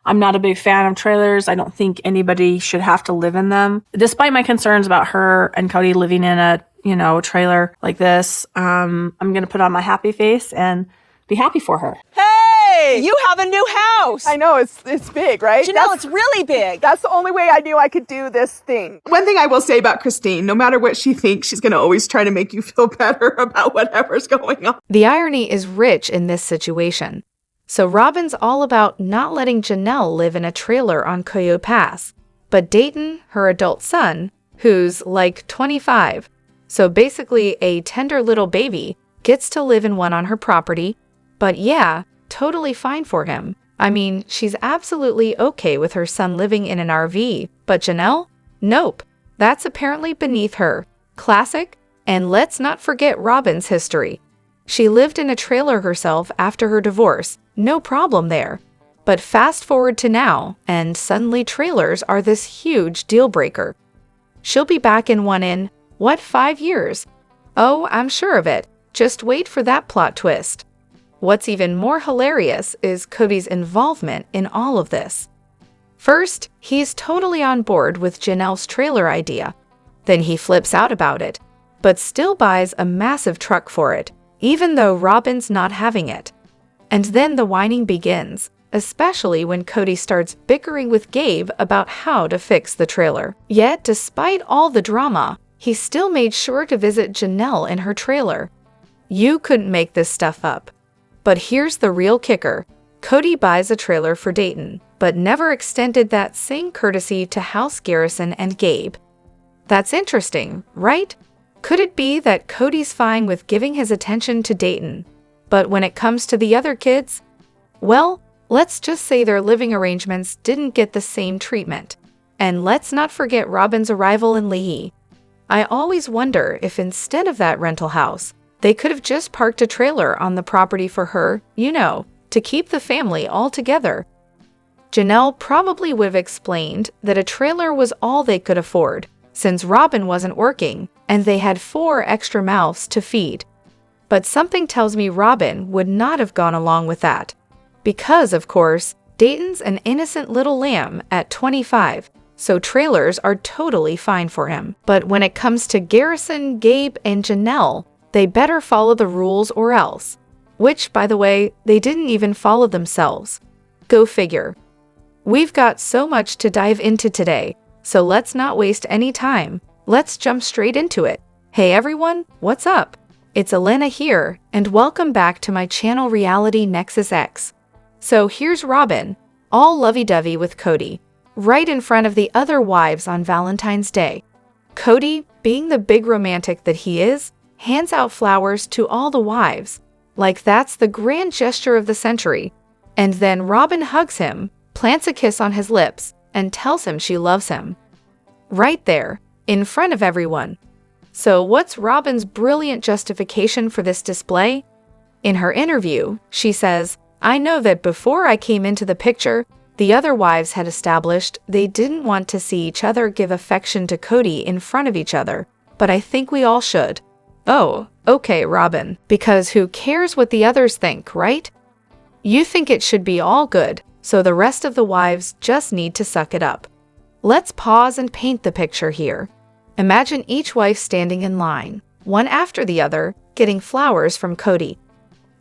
I'm not a big fan of trailers. I don't think anybody should have to live in them. Despite my concerns about her and Kody living in a, trailer like this, I'm going to put on my happy face and be happy for her. Hey, you have a new house. I know, it's big, right? Janelle, it's really big. That's the only way I knew I could do this thing. One thing I will say about Christine, no matter what she thinks, she's going to always try to make you feel better about whatever's going on. The irony is rich in this situation. So Robyn's all about not letting Janelle live in a trailer on Coyote Pass, but Dayton, her adult son, who's like 25, so basically a tender little baby, gets to live in one on her property, but yeah, totally fine for him. I mean, she's absolutely okay with her son living in an RV, but Janelle? Nope. That's apparently beneath her. Classic. And let's not forget Robyn's history. She lived in a trailer herself after her divorce, no problem there. But fast forward to now, and suddenly trailers are this huge deal breaker. She'll be back in one in, 5 years? Oh, I'm sure of it. Just wait for that plot twist. What's even more hilarious is Kody's involvement in all of this. First, he's totally on board with Janelle's trailer idea. Then he flips out about it, but still buys a massive truck for it, even though Robyn's not having it. And then the whining begins, especially when Kody starts bickering with Gabe about how to fix the trailer. Yet, despite all the drama, he still made sure to visit Janelle in her trailer. You couldn't make this stuff up. But here's the real kicker. Kody buys a trailer for Dayton, but never extended that same courtesy to House Garrison and Gabe. That's interesting, right? Could it be that Kody's fine with giving his attention to Dayton, but when it comes to the other kids? Well, let's just say their living arrangements didn't get the same treatment. And let's not forget Robyn's arrival in Lehi. I always wonder if instead of that rental house, they could have just parked a trailer on the property for her, to keep the family all together. Janelle probably would have explained that a trailer was all they could afford, since Robyn wasn't working, and they had 4 extra mouths to feed. But something tells me Robyn would not have gone along with that. Because, of course, Dayton's an innocent little lamb at 25, so trailers are totally fine for him. But when it comes to Garrison, Gabe, and Janelle, they better follow the rules or else. Which, by the way, they didn't even follow themselves. Go figure. We've got so much to dive into today, so let's not waste any time. Let's jump straight into it. Hey everyone, what's up? It's Elena here, and welcome back to my channel Reality Nexus X. So here's Robyn, all lovey-dovey with Kody, right in front of the other wives on Valentine's Day. Kody, being the big romantic that he is, hands out flowers to all the wives, like that's the grand gesture of the century. And then Robyn hugs him, plants a kiss on his lips, and tells him she loves him. Right there, in front of everyone. So what's Robyn's brilliant justification for this display? In her interview, she says, "I know that before I came into the picture, the other wives had established they didn't want to see each other give affection to Kody in front of each other, but I think we all should." Oh, okay, Robyn, because who cares what the others think, right? You think it should be all good, so the rest of the wives just need to suck it up. Let's pause and paint the picture here. Imagine each wife standing in line, one after the other, getting flowers from Kody.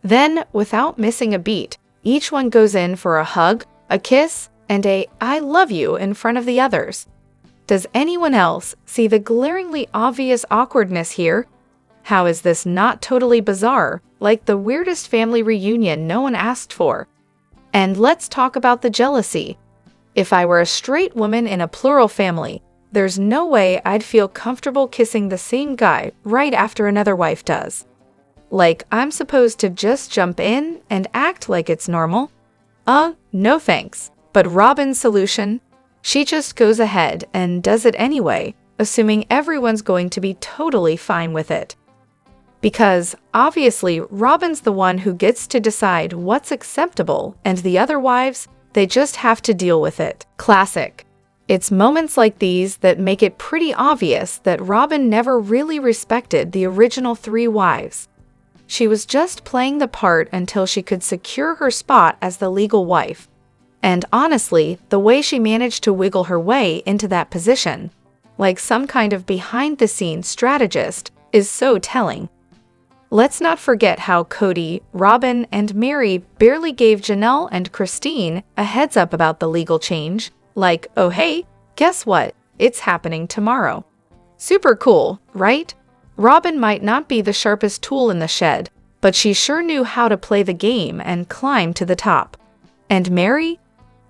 Then, without missing a beat, each one goes in for a hug, a kiss, and a "I love you" in front of the others. Does anyone else see the glaringly obvious awkwardness here? How is this not totally bizarre, like the weirdest family reunion no one asked for? And let's talk about the jealousy. If I were a straight woman in a plural family, there's no way I'd feel comfortable kissing the same guy right after another wife does. Like, I'm supposed to just jump in and act like it's normal? No thanks. But Robyn's solution? She just goes ahead and does it anyway, assuming everyone's going to be totally fine with it. Because, obviously, Robyn's the one who gets to decide what's acceptable, and the other wives, they just have to deal with it. Classic. It's moments like these that make it pretty obvious that Robyn never really respected the original 3 wives. She was just playing the part until she could secure her spot as the legal wife. And honestly, the way she managed to wiggle her way into that position, like some kind of behind-the-scenes strategist, is so telling. Let's not forget how Kody, Robyn, and Meri barely gave Janelle and Christine a heads up about the legal change, like, oh hey, guess what? It's happening tomorrow. Super cool, right? Robyn might not be the sharpest tool in the shed, but she sure knew how to play the game and climb to the top. And Meri?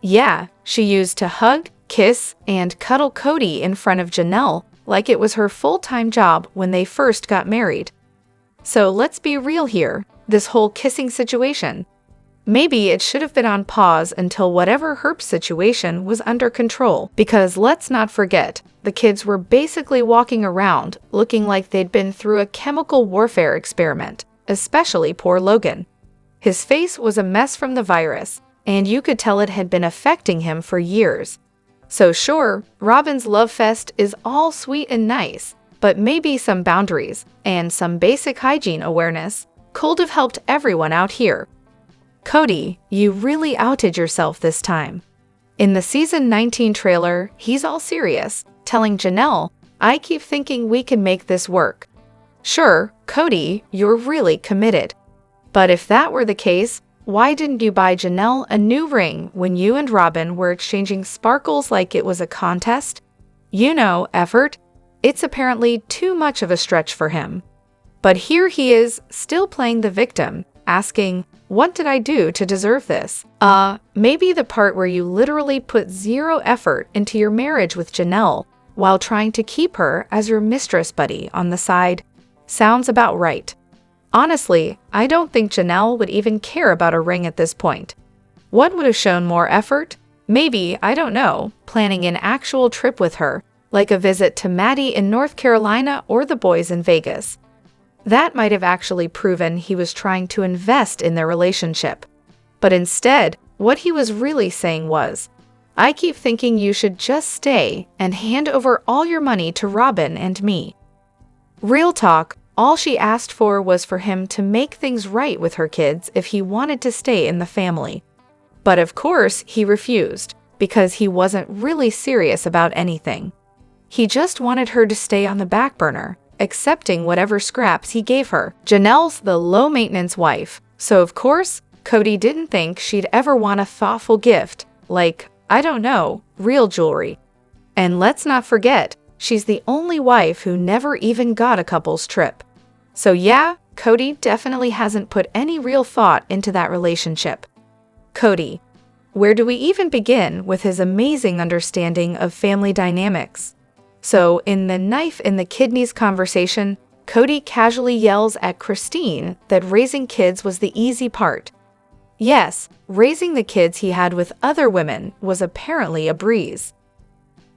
Yeah, she used to hug, kiss, and cuddle Kody in front of Janelle like it was her full-time job when they first got married. So let's be real here, this whole kissing situation. Maybe it should have been on pause until whatever herp situation was under control, because let's not forget, the kids were basically walking around looking like they'd been through a chemical warfare experiment, especially poor Logan. His face was a mess from the virus, and you could tell it had been affecting him for years. So sure, Robyn's love fest is all sweet and nice, but maybe some boundaries and some basic hygiene awareness could have helped everyone out here. Kody, you really outed yourself this time. In the season 19 trailer, he's all serious, telling Janelle, I keep thinking we can make this work. Sure, Kody, you're really committed. But if that were the case, why didn't you buy Janelle a new ring when you and Robyn were exchanging sparkles like it was a contest? You know, effort. It's apparently too much of a stretch for him. But here he is, still playing the victim, asking, what did I do to deserve this? Maybe the part where you literally put zero effort into your marriage with Janelle while trying to keep her as your mistress buddy on the side. Sounds about right. Honestly, I don't think Janelle would even care about a ring at this point. What would have shown more effort? Maybe, I don't know, planning an actual trip with her, like a visit to Maddie in North Carolina or the boys in Vegas. That might have actually proven he was trying to invest in their relationship. But instead, what he was really saying was, I keep thinking you should just stay and hand over all your money to Robyn and me. Real talk, all she asked for was for him to make things right with her kids if he wanted to stay in the family. But of course, he refused, because he wasn't really serious about anything. He just wanted her to stay on the back burner, accepting whatever scraps he gave her. Janelle's the low-maintenance wife, so of course, Kody didn't think she'd ever want a thoughtful gift, like, I don't know, real jewelry. And let's not forget, she's the only wife who never even got a couple's trip. So yeah, Kody definitely hasn't put any real thought into that relationship. Kody. Where do we even begin with his amazing understanding of family dynamics? So, in the knife in the kidneys conversation, Kody casually yells at Christine that raising kids was the easy part. Yes, raising the kids he had with other women was apparently a breeze.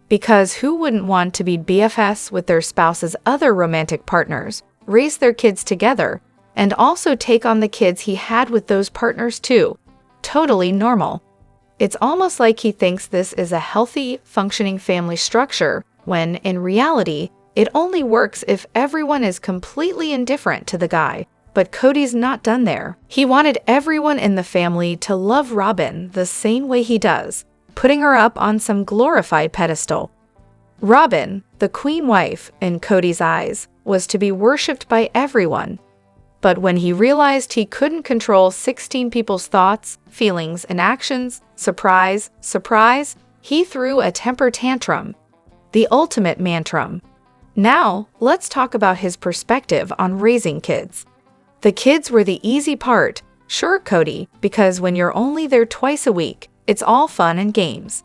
Because who wouldn't want to be BFFs with their spouse's other romantic partners, raise their kids together, and also take on the kids he had with those partners too? Totally normal. It's almost like he thinks this is a healthy, functioning family structure, when, in reality, it only works if everyone is completely indifferent to the guy. But Kody's not done there. He wanted everyone in the family to love Robyn the same way he does, putting her up on some glorified pedestal. Robyn, the queen wife, in Kody's eyes, was to be worshipped by everyone. But when he realized he couldn't control 16 people's thoughts, feelings, and actions, surprise, he threw a temper tantrum. The ultimate mantrum. Now, let's talk about his perspective on raising kids. The kids were the easy part, sure, Kody, because when you're only there twice a week, it's all fun and games.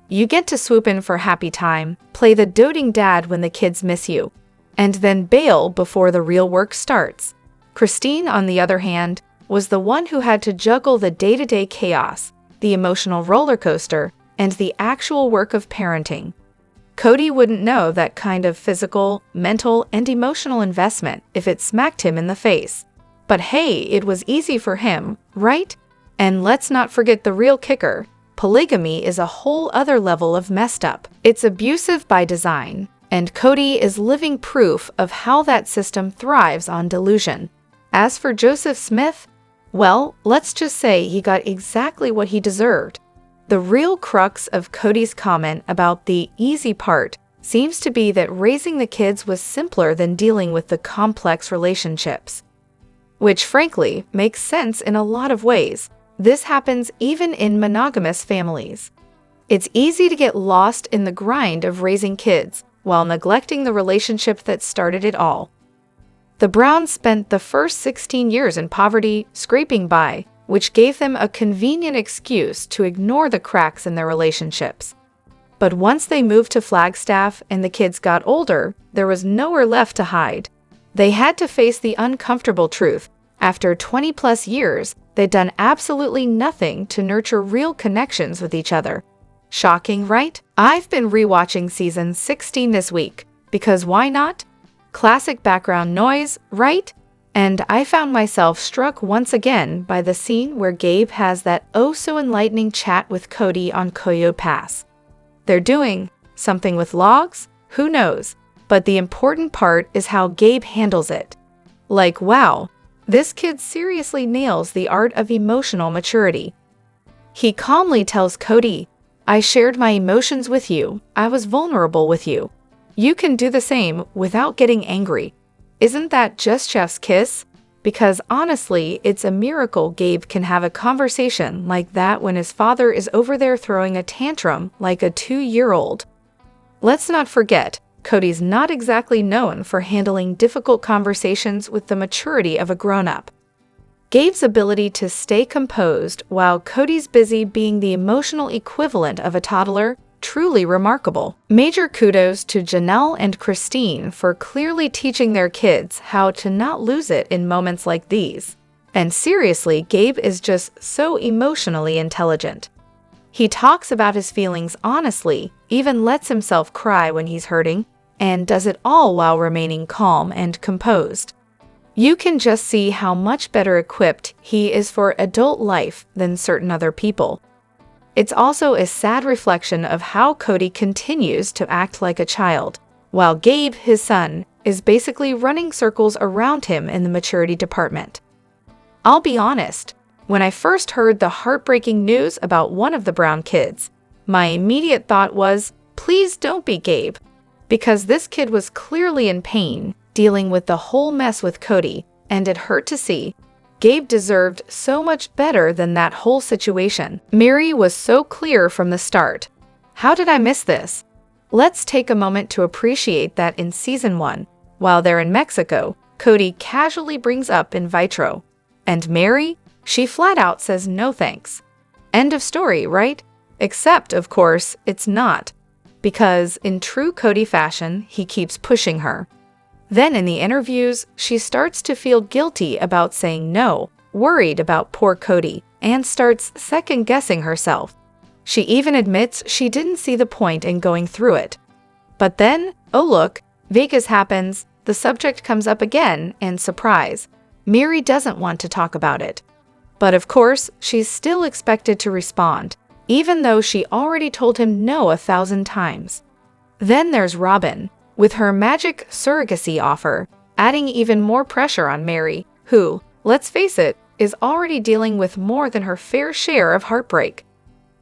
You get to swoop in for happy time, play the doting dad when the kids miss you, and then bail before the real work starts. Christine, on the other hand, was the one who had to juggle the day-to-day chaos, the emotional roller coaster, and the actual work of parenting. Kody wouldn't know that kind of physical, mental, and emotional investment if it smacked him in the face. But hey, it was easy for him, right? And let's not forget the real kicker. Polygamy is a whole other level of messed up. It's abusive by design, and Kody is living proof of how that system thrives on delusion. As for Joseph Smith, well, let's just say he got exactly what he deserved. The real crux of Kody's comment about the easy part seems to be that raising the kids was simpler than dealing with the complex relationships. Which, frankly, makes sense in a lot of ways. This happens even in monogamous families. It's easy to get lost in the grind of raising kids while neglecting the relationship that started it all. The Browns spent the first 16 years in poverty, scraping by, which gave them a convenient excuse to ignore the cracks in their relationships. But once they moved to Flagstaff and the kids got older, there was nowhere left to hide. They had to face the uncomfortable truth. After 20-plus years, they'd done absolutely nothing to nurture real connections with each other. Shocking, right? I've been rewatching season 16 this week, because why not? Classic background noise, right? And I found myself struck once again by the scene where Gabe has that oh-so-enlightening chat with Kody on Coyote Pass. They're doing something with logs? Who knows? But the important part is how Gabe handles it. Like, wow, this kid seriously nails the art of emotional maturity. He calmly tells Kody, "I shared my emotions with you. I was vulnerable with you. You can do the same without getting angry." Isn't that just chef's kiss? Because honestly, it's a miracle Gabe can have a conversation like that when his father is over there throwing a tantrum like a 2-year-old. Let's not forget, Kody's not exactly known for handling difficult conversations with the maturity of a grown-up. Gabe's ability to stay composed while Kody's busy being the emotional equivalent of a toddler, truly remarkable. Major kudos to Janelle and Christine for clearly teaching their kids how to not lose it in moments like these. And seriously, Gabe is just so emotionally intelligent. He talks about his feelings honestly, even lets himself cry when he's hurting, and does it all while remaining calm and composed. You can just see how much better equipped he is for adult life than certain other people. It's also a sad reflection of how Kody continues to act like a child, while Gabe, his son, is basically running circles around him in the maturity department. I'll be honest, when I first heard the heartbreaking news about one of the Brown kids, my immediate thought was, please don't be Gabe, because this kid was clearly in pain, dealing with the whole mess with Kody, and it hurt to see. Gabe deserved so much better than that whole situation. Meri was so clear from the start. How did I miss this? Let's take a moment to appreciate that in Season 1, while they're in Mexico, Kody casually brings up in vitro. And Meri? She flat out says no thanks. End of story, right? Except, of course, it's not. Because, in true Kody fashion, he keeps pushing her. Then in the interviews, she starts to feel guilty about saying no, worried about poor Kody, and starts second-guessing herself. She even admits she didn't see the point in going through it. But then, oh look, Vegas happens, the subject comes up again, and surprise, Meri doesn't want to talk about it. But of course, she's still expected to respond, even though she already told him no 1,000 times. Then there's Robyn, with her magic surrogacy offer, adding even more pressure on Meri, who, let's face it, is already dealing with more than her fair share of heartbreak.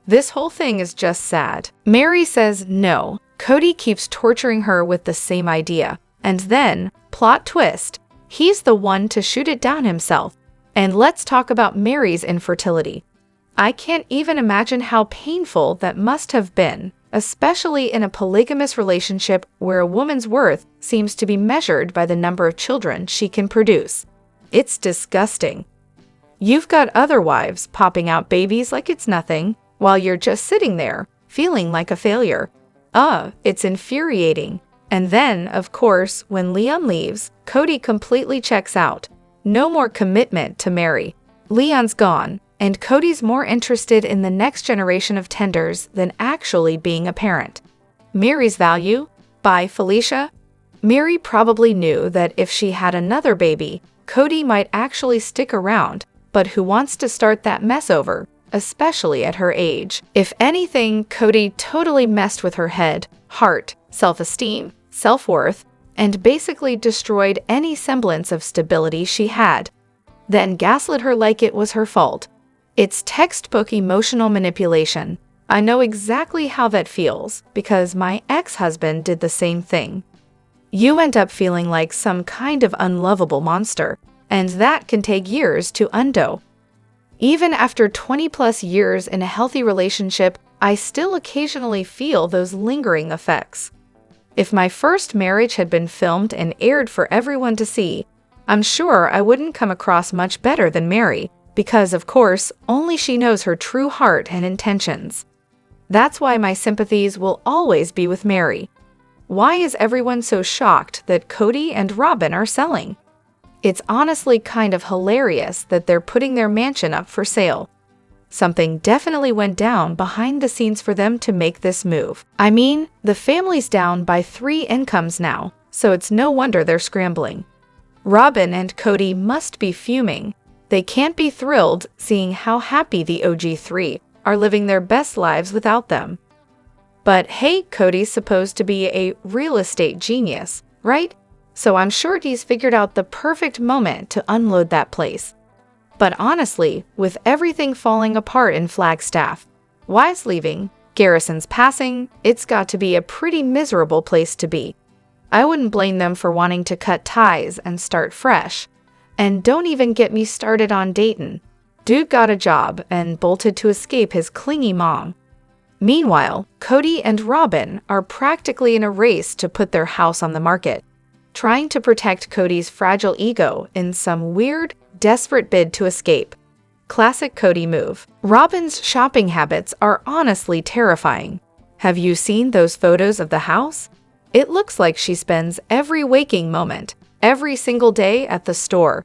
This whole thing is just sad. Meri says no. Kody keeps torturing her with the same idea. And then, plot twist, he's the one to shoot it down himself. And let's talk about Meri's infertility. I can't even imagine how painful that must have been, especially in a polygamous relationship where a woman's worth seems to be measured by the number of children she can produce. It's disgusting. You've got other wives popping out babies like it's nothing, while you're just sitting there, feeling like a failure. It's infuriating. And then, of course, when Leon leaves, Kody completely checks out. No more commitment to Meri. Leon's gone, and Kody's more interested in the next generation of tenders than actually being a parent. Meri's value? By Felicia? Meri probably knew that if she had another baby, Kody might actually stick around, but who wants to start that mess over, especially at her age? If anything, Kody totally messed with her head, heart, self-esteem, self-worth, and basically destroyed any semblance of stability she had. Then gaslit her like it was her fault. It's textbook emotional manipulation, I know exactly how that feels because my ex-husband did the same thing. You end up feeling like some kind of unlovable monster, and that can take years to undo. Even after 20+ years in a healthy relationship, I still occasionally feel those lingering effects. If my first marriage had been filmed and aired for everyone to see, I'm sure I wouldn't come across much better than Meri, because of course, only she knows her true heart and intentions. That's why my sympathies will always be with Meri. Why is everyone so shocked that Kody and Robyn are selling? It's honestly kind of hilarious that they're putting their mansion up for sale. Something definitely went down behind the scenes for them to make this move. I mean, the family's down by 3 incomes now, so it's no wonder they're scrambling. Robyn and Kody must be fuming. They can't be thrilled seeing how happy the OG3 are living their best lives without them. But hey, Kody's supposed to be a real estate genius, right? So I'm sure he's figured out the perfect moment to unload that place. But honestly, with everything falling apart in Flagstaff, Wise leaving, Garrison's passing, it's got to be a pretty miserable place to be. I wouldn't blame them for wanting to cut ties and start fresh. And don't even get me started on Dayton. Dude got a job and bolted to escape his clingy mom. Meanwhile, Kody and Robyn are practically in a race to put their house on the market, trying to protect Kody's fragile ego in some weird, desperate bid to escape. Classic Kody move. Robyn's shopping habits are honestly terrifying. Have you seen those photos of the house? It looks like she spends every waking moment, every single day at the store.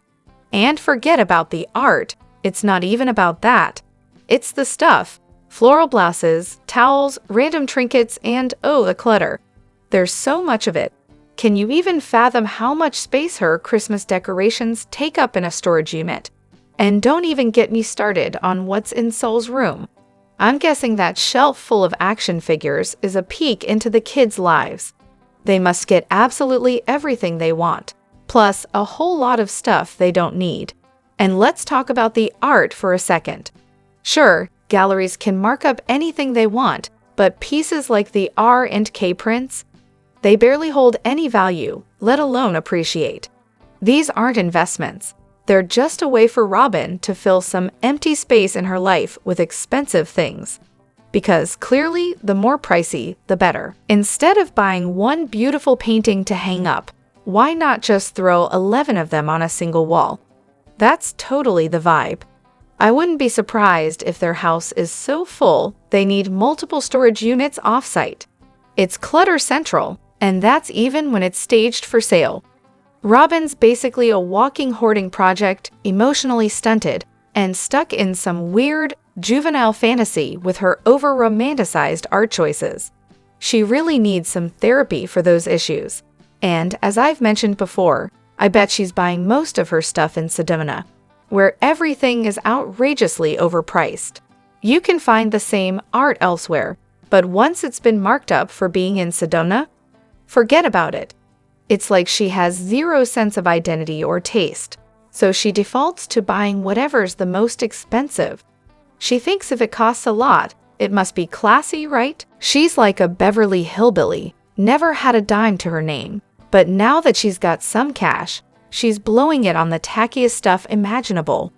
And forget about the art, it's not even about that. It's the stuff. Floral blouses, towels, random trinkets, and oh, the clutter. There's so much of it. Can you even fathom how much space her Christmas decorations take up in a storage unit? And don't even get me started on what's in Sol's room. I'm guessing that shelf full of action figures is a peek into the kids' lives. They must get absolutely everything they want, plus a whole lot of stuff they don't need. And let's talk about the art for a second. Sure, galleries can mark up anything they want, but pieces like the R&K prints, they barely hold any value, let alone appreciate. These aren't investments. They're just a way for Robyn to fill some empty space in her life with expensive things. Because clearly, the more pricey, the better. Instead of buying one beautiful painting to hang up, why not just throw 11 of them on a single wall? That's totally the vibe. I wouldn't be surprised if their house is so full they need multiple storage units off-site. It's clutter central, and that's even when it's staged for sale. Robyn's basically a walking hoarding project, emotionally stunted, and stuck in some weird, juvenile fantasy with her over-romanticized art choices. She really needs some therapy for those issues. And, as I've mentioned before, I bet she's buying most of her stuff in Sedona, where everything is outrageously overpriced. You can find the same art elsewhere, but once it's been marked up for being in Sedona, forget about it. It's like she has zero sense of identity or taste, so she defaults to buying whatever's the most expensive. She thinks if it costs a lot, it must be classy, right? She's like a Beverly hillbilly, never had a dime to her name, but now that she's got some cash, she's blowing it on the tackiest stuff imaginable.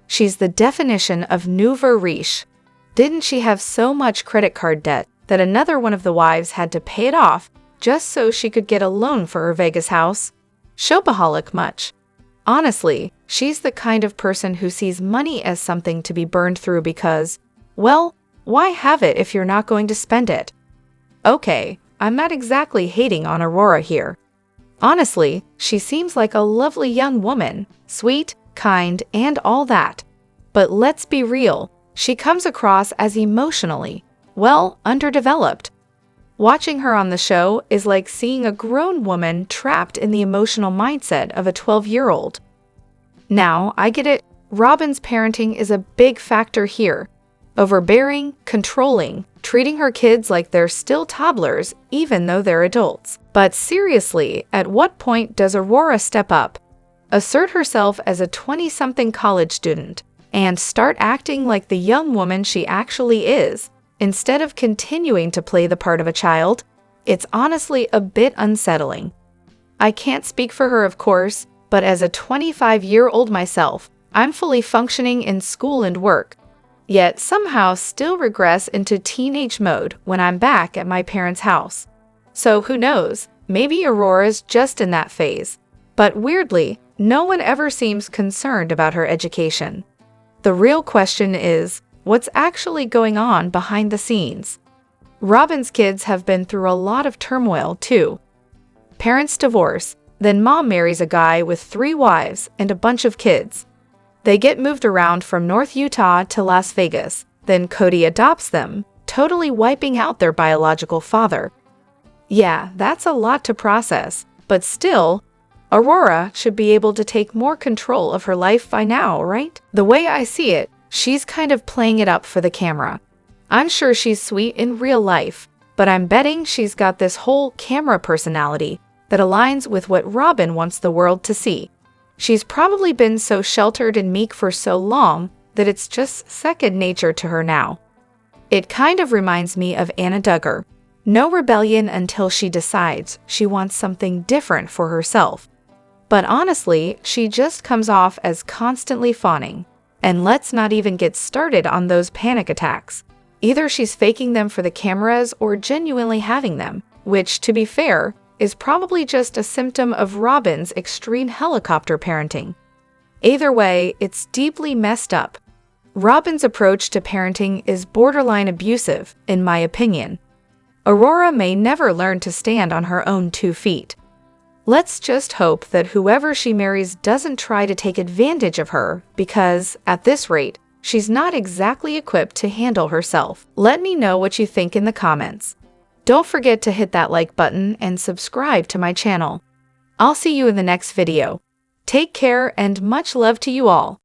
She's the definition of nouveau riche. Didn't she have so much credit card debt that another one of the wives had to pay it off just so she could get a loan for her Vegas house? Shopaholic much. Honestly, she's the kind of person who sees money as something to be burned through because, well, why have it if you're not going to spend it? Okay, I'm not exactly hating on Aurora here. Honestly, she seems like a lovely young woman, sweet, kind, and all that. But let's be real, she comes across as emotionally, well, underdeveloped. Watching her on the show is like seeing a grown woman trapped in the emotional mindset of a 12-year-old. Now, I get it, Robyn's parenting is a big factor here. Overbearing, controlling, treating her kids like they're still toddlers even though they're adults. But seriously, at what point does Aurora step up, assert herself as a 20-something college student, and start acting like the young woman she actually is? instead of continuing to play the part of a child. It's honestly a bit unsettling. I can't speak for her, of course, but as a 25-year-old myself, I'm fully functioning in school and work, yet somehow still regress into teenage mode when I'm back at my parents' house. So who knows, maybe Aurora's just in that phase. But weirdly, no one ever seems concerned about her education. The real question is, what's actually going on behind the scenes? Robyn's kids have been through a lot of turmoil too. Parents divorce, then mom marries a guy with 3 wives and a bunch of kids. They get moved around from North Utah to Las Vegas, then Kody adopts them, totally wiping out their biological father. Yeah, that's a lot to process, but still, Aurora should be able to take more control of her life by now, right? The way I see it, she's kind of playing it up for the camera. I'm sure she's sweet in real life, but I'm betting she's got this whole camera personality that aligns with what Robyn wants the world to see. She's probably been so sheltered and meek for so long that it's just second nature to her now. It kind of reminds me of Anna Duggar. No rebellion until she decides she wants something different for herself. But honestly, she just comes off as constantly fawning. And let's not even get started on those panic attacks. Either she's faking them for the cameras or genuinely having them, which, to be fair, is probably just a symptom of Robyn's extreme helicopter parenting. Either way, it's deeply messed up. Robyn's approach to parenting is borderline abusive, in my opinion. Aurora may never learn to stand on her own 2 feet. Let's just hope that whoever she marries doesn't try to take advantage of her, because, at this rate, she's not exactly equipped to handle herself. Let me know what you think in the comments. Don't forget to hit that like button and subscribe to my channel. I'll see you in the next video. Take care and much love to you all.